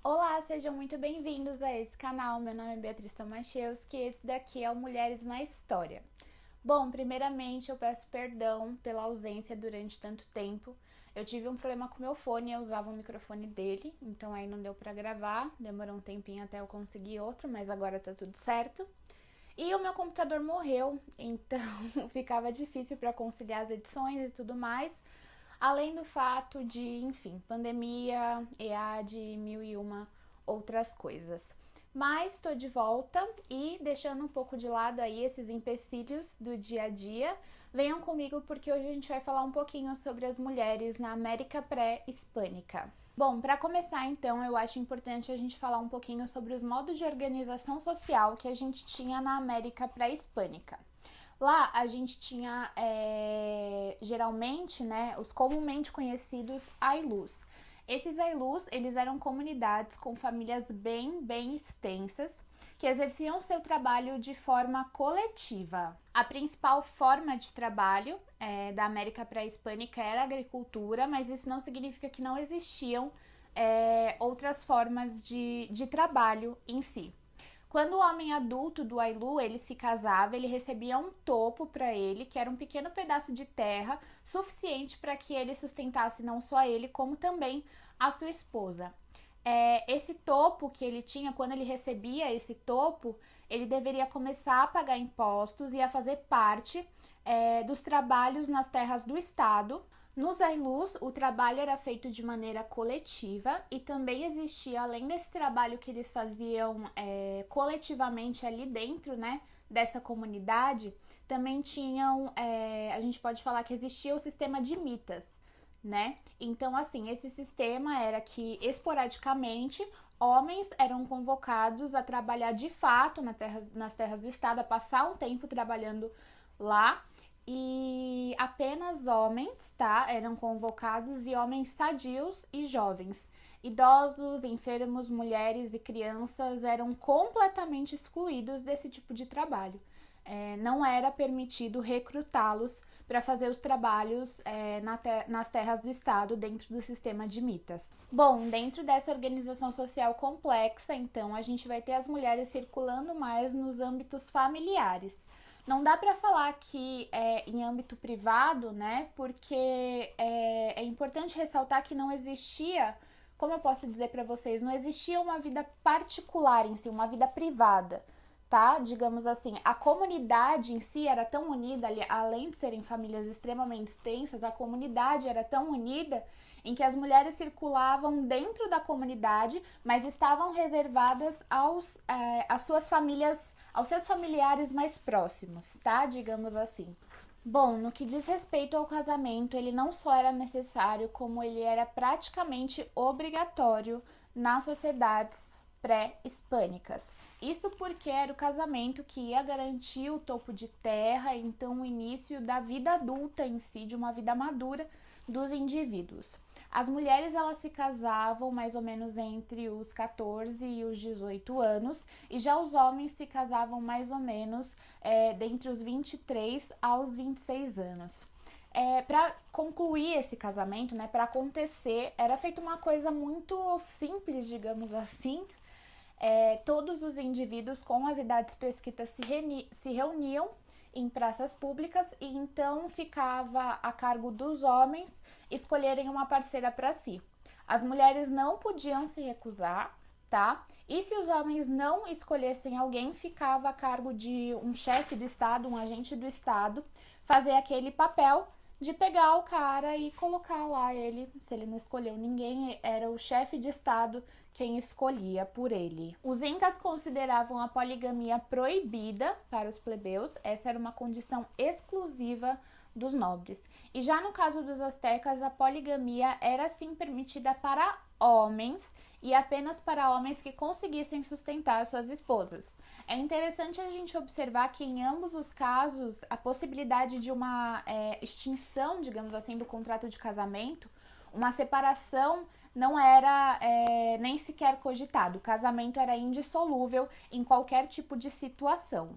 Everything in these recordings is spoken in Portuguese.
Olá, sejam muito bem-vindos a esse canal. Meu nome é Beatriz Tomaszewski e esse daqui é o Mulheres na História. Bom, primeiramente eu peço perdão pela ausência durante tanto tempo. Eu tive um problema com meu fone, eu usava o microfone dele, então aí não deu pra gravar, demorou um tempinho até eu conseguir outro, mas agora tá tudo certo. E o meu computador morreu, então ficava difícil para conciliar as edições e tudo mais. Além do fato de, enfim, pandemia, EAD, mil e uma outras coisas. Mas estou de volta e deixando um pouco de lado aí esses empecilhos do dia a dia, venham comigo porque hoje a gente vai falar um pouquinho sobre as mulheres na América pré-hispânica. Bom, para começar então, eu acho importante a gente falar um pouquinho sobre os modos de organização social que a gente tinha na América pré-hispânica. Lá a gente tinha geralmente, né, os comumente conhecidos Ailus. Esses Ailus, eles eram comunidades com famílias bem extensas que exerciam seu trabalho de forma coletiva. A principal forma de trabalho da América pré-hispânica era a agricultura, mas isso não significa que não existiam outras formas de trabalho em si. Quando o homem adulto do Ailu ele se casava, ele recebia um topo para ele, que era um pequeno pedaço de terra suficiente para que ele sustentasse não só ele, como também a sua esposa. Esse topo que ele tinha, quando ele recebia esse topo, ele deveria começar a pagar impostos e a fazer parte dos trabalhos nas terras do Estado. Nos Ailus, o trabalho era feito de maneira coletiva e também existia, além desse trabalho que eles faziam coletivamente ali dentro, né, dessa comunidade, também tinham, a gente pode falar que existia o sistema de mitas, né? Então, assim, esse sistema era que esporadicamente homens eram convocados a trabalhar de fato nas terras do Estado, a passar um tempo trabalhando lá e apenas homens, tá? Eram convocados e homens sadios e jovens. Idosos, enfermos, mulheres e crianças eram completamente excluídos desse tipo de trabalho. Não era permitido recrutá-los para fazer os trabalhos nas terras do Estado dentro do sistema de mitas. Bom, dentro dessa organização social complexa, então, a gente vai ter as mulheres circulando mais nos âmbitos familiares. Não dá para falar que em âmbito privado, né? Porque é importante ressaltar que não existia, como eu posso dizer para vocês, não existia uma vida particular em si, uma vida privada, tá? Digamos assim, a comunidade em si era tão unida, além de serem famílias extremamente extensas, a comunidade era tão unida em que as mulheres circulavam dentro da comunidade, mas estavam reservadas às suas famílias, aos seus familiares mais próximos, tá? Digamos assim. Bom, no que diz respeito ao casamento, ele não só era necessário, como ele era praticamente obrigatório nas sociedades pré-hispânicas. Isso porque era o casamento que ia garantir o topo de terra, então o início da vida adulta em si, de uma vida madura dos indivíduos. As mulheres elas se casavam mais ou menos entre os 14 e os 18 anos, e já os homens se casavam mais ou menos dentre os 23 aos 26 anos. Para concluir esse casamento, né, para acontecer, era feita uma coisa muito simples, digamos assim. Todos os indivíduos com as idades prescritas se reuniam em praças públicas e então ficava a cargo dos homens escolherem uma parceira para si. As mulheres não podiam se recusar, tá? E se os homens não escolhessem alguém, ficava a cargo de um chefe do Estado, um agente do Estado, fazer aquele papel de pegar o cara e colocar lá ele. Se ele não escolheu ninguém, era o chefe de Estado quem escolhia por ele. Os incas consideravam a poligamia proibida para os plebeus, essa era uma condição exclusiva dos nobres. E já no caso dos astecas, a poligamia era sim permitida para homens e apenas para homens que conseguissem sustentar suas esposas. É interessante a gente observar que em ambos os casos a possibilidade de uma extinção, digamos assim, do contrato de casamento, uma separação não era nem sequer cogitado. O casamento era indissolúvel em qualquer tipo de situação.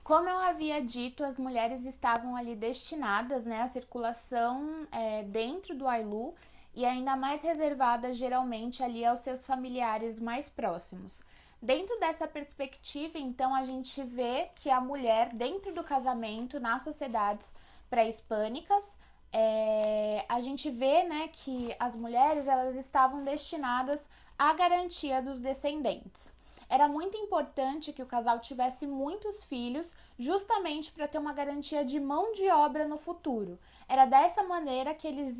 Como eu havia dito, as mulheres estavam ali destinadas, né, à circulação dentro do Ailu e ainda mais reservada geralmente ali aos seus familiares mais próximos. Dentro dessa perspectiva, então, a gente vê que a mulher, dentro do casamento, nas sociedades pré-hispânicas, a gente vê, né, que as mulheres elas estavam destinadas à garantia dos descendentes. Era muito importante que o casal tivesse muitos filhos, justamente para ter uma garantia de mão de obra no futuro. Era dessa maneira que eles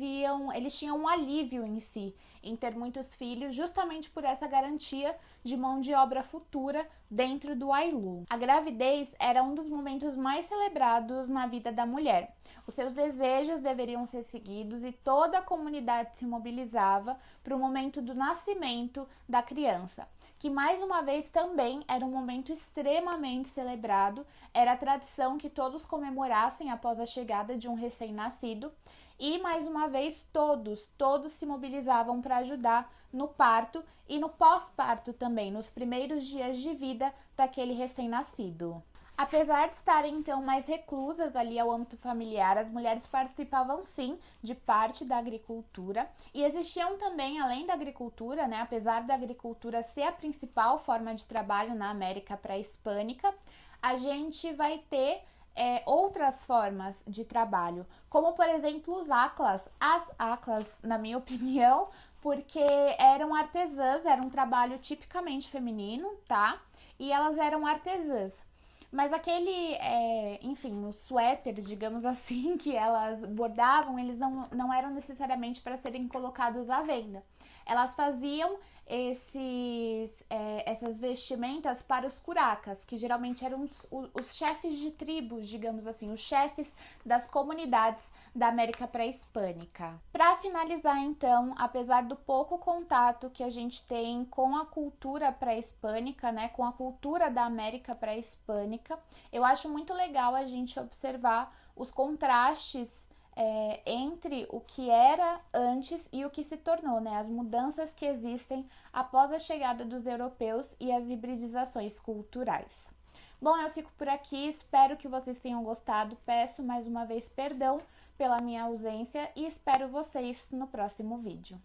tinham um alívio em si, em ter muitos filhos, justamente por essa garantia de mão de obra futura dentro do Ailu. A gravidez era um dos momentos mais celebrados na vida da mulher. Os seus desejos deveriam ser seguidos e toda a comunidade se mobilizava para o momento do nascimento da criança, que mais uma vez também era um momento extremamente celebrado. Era a tradição que todos comemorassem após a chegada de um recém-nascido. E mais uma vez todos se mobilizavam para ajudar no parto e no pós-parto também, nos primeiros dias de vida daquele recém-nascido. Apesar de estarem então mais reclusas ali ao âmbito familiar, as mulheres participavam sim de parte da agricultura e existiam também, além da agricultura, né, apesar da agricultura ser a principal forma de trabalho na América pré-hispânica, a gente vai ter outras formas de trabalho, como por exemplo os aclas. As aclas, na minha opinião, porque eram artesãs, era um trabalho tipicamente feminino, tá? E elas eram artesãs. Mas enfim, os suéteres, digamos assim, que elas bordavam, eles não eram necessariamente para serem colocados à venda. Elas faziam essas vestimentas para os curacas, que geralmente eram os chefes de tribos, digamos assim, os chefes das comunidades da América pré-hispânica. Para finalizar, então, apesar do pouco contato que a gente tem com a cultura pré-hispânica, né, com a cultura da América pré-hispânica, eu acho muito legal a gente observar os contrastes entre o que era antes e o que se tornou, né? As mudanças que existem após a chegada dos europeus e as hibridizações culturais. Bom, eu fico por aqui, espero que vocês tenham gostado, peço mais uma vez perdão pela minha ausência e espero vocês no próximo vídeo.